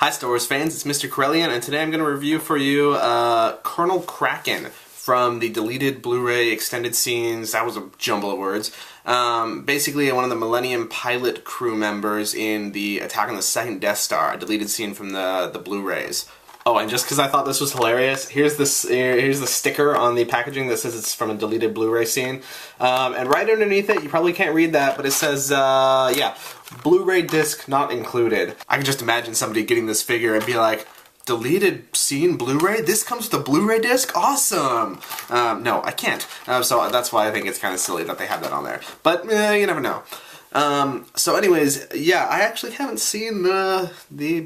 Hi Star Wars fans, it's Mr. Corellian, and today I'm going to review for you Colonel Cracken from the deleted Blu-ray extended scenes. That was a jumble of words. Basically one of the Millenium pilot crew members in the attack on the second Death Star, a deleted scene from the Blu-rays. Oh, and just because I thought this was hilarious, here's the sticker on the packaging that says it's from a deleted Blu-ray scene. And right underneath it, you probably can't read that, but it says, yeah, Blu-ray disc not included. I can just imagine somebody getting this figure and be like, deleted scene Blu-ray? This comes with a Blu-ray disc? Awesome! No, I can't. So that's why I think it's kind of silly that they have that on there. But you never know. So anyways, yeah, I actually haven't seen the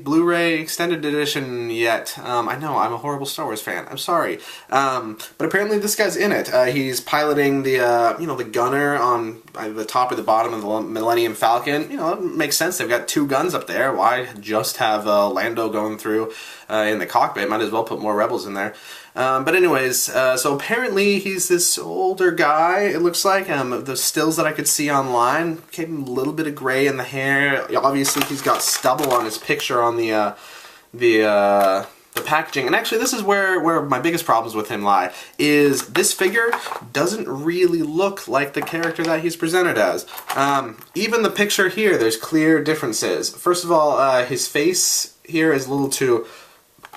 Blu-ray extended edition yet. I know, I'm a horrible Star Wars fan. I'm sorry. But apparently this guy's in it. He's piloting the, the gunner on the top or the bottom of the Millenium Falcon. You know, it makes sense. They've got two guns up there. Why just have Lando going through in the cockpit? Might as well put more rebels in there. But anyways, so apparently he's this older guy, it looks like. The stills that I could see online gave him a little bit of gray in the hair. Obviously he's got stubble on his picture on the packaging. And actually this is where my biggest problems with him lie, is this figure doesn't really look like the character that he's presented as. Even the picture here, there's clear differences. First of all, his face here is a little too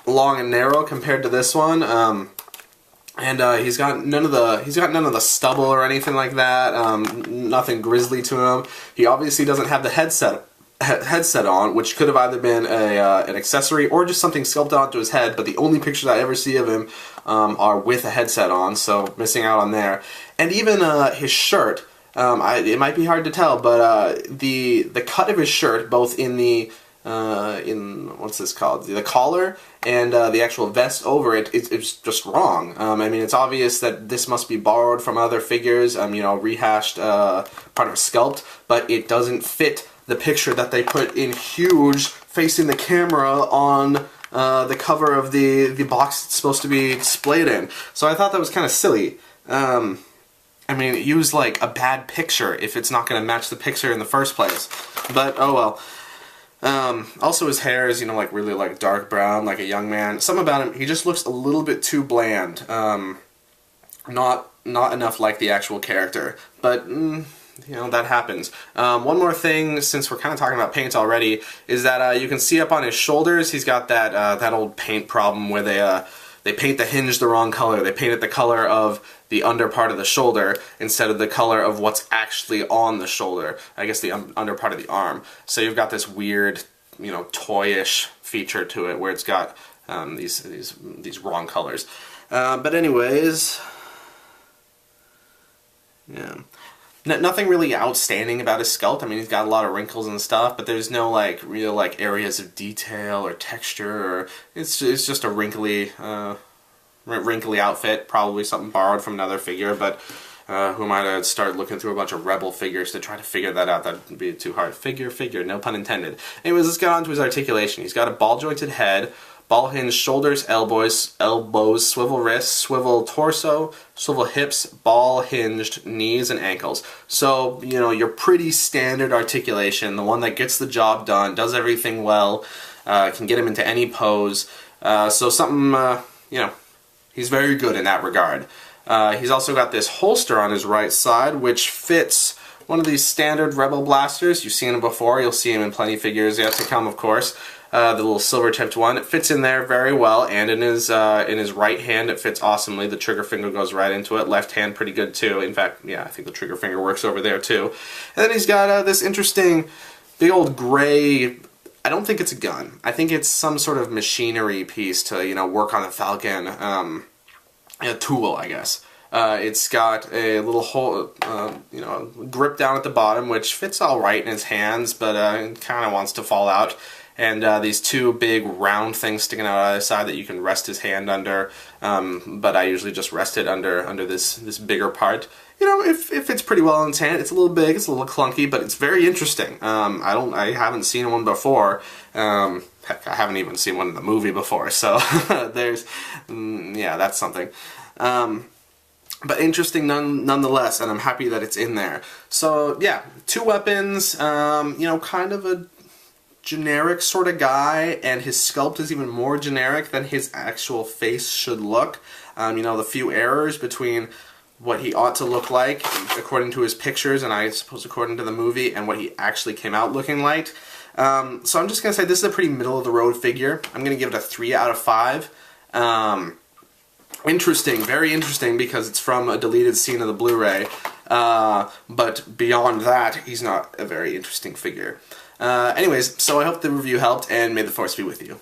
long and narrow compared to this one, and he's got none of the stubble or anything like that. Nothing grizzly to him. He obviously doesn't have the headset on, which could have either been an accessory or just something sculpted onto his head. But the only pictures I ever see of him are with a headset on, so missing out on there. And even his shirt. It might be hard to tell, but the cut of his shirt, both in the what's this called? The collar and the actual vest over it, it's just wrong. I mean, it's obvious that this must be borrowed from other figures, rehashed part of a sculpt, but it doesn't fit the picture that they put in huge facing the camera on the cover of the box it's supposed to be displayed in. So I thought that was kind of silly. I mean, use like a bad picture if it's not going to match the picture in the first place. But oh well. Also his hair is, like really like dark brown, like a young man. Something about him, he just looks a little bit too bland. Not enough like the actual character. But, that happens. One more thing, since we're kind of talking about paint already, is that you can see up on his shoulders, he's got that old paint problem where they paint the hinge the wrong color. They paint it the color of the under part of the shoulder instead of the color of what's actually on the shoulder. I guess the under part of the arm. So you've got this weird, toyish feature to it where it's got these wrong colors. But anyways, yeah. Nothing really outstanding about his sculpt. I mean, he's got a lot of wrinkles and stuff, but there's no real areas of detail or texture. Or it's just a wrinkly outfit, probably something borrowed from another figure. But who am I to start looking through a bunch of Rebel figures to try to figure that out? That'd be too hard. Figure, no pun intended. Anyways, let's get on to his articulation. He's got a ball-jointed head, ball-hinged shoulders, elbows, swivel wrists, swivel torso, swivel hips, ball-hinged knees and ankles. So, your pretty standard articulation, the one that gets the job done, does everything well, can get him into any pose. So something, he's very good in that regard. He's also got this holster on his right side, which fits one of these standard Rebel blasters. You've seen him before. You'll see him in plenty of figures yet to come, of course. The little silver-tipped one. It fits in there very well, and in his right hand it fits awesomely. The trigger finger goes right into it. Left hand pretty good too. In fact, yeah, I think the trigger finger works over there too. And then he's got this interesting big old gray. I don't think it's a gun. I think it's some sort of machinery piece to work on the Falcon. A tool, I guess. It's got a little hole, grip down at the bottom, which fits all right in his hands, but it kind of wants to fall out. And these two big round things sticking out on the side that you can rest his hand under, but I usually just rest it under this bigger part. If it's pretty well in his hand, it's a little big, it's a little clunky, but it's very interesting. I haven't seen one before. Heck, I haven't even seen one in the movie before, so yeah, that's something. But interesting nonetheless, and I'm happy that it's in there. So yeah, two weapons, kind of a generic sort of guy, and his sculpt is even more generic than his actual face should look. You know, the few errors between what he ought to look like according to his pictures, and I suppose according to the movie, and what he actually came out looking like. So I'm just going to say this is a pretty middle-of-the-road figure. I'm going to give it a 3 out of 5. Interesting, very interesting, because it's from a deleted scene of the Blu-ray. But beyond that, he's not a very interesting figure. Anyways, so I hope the review helped, and may the Force be with you.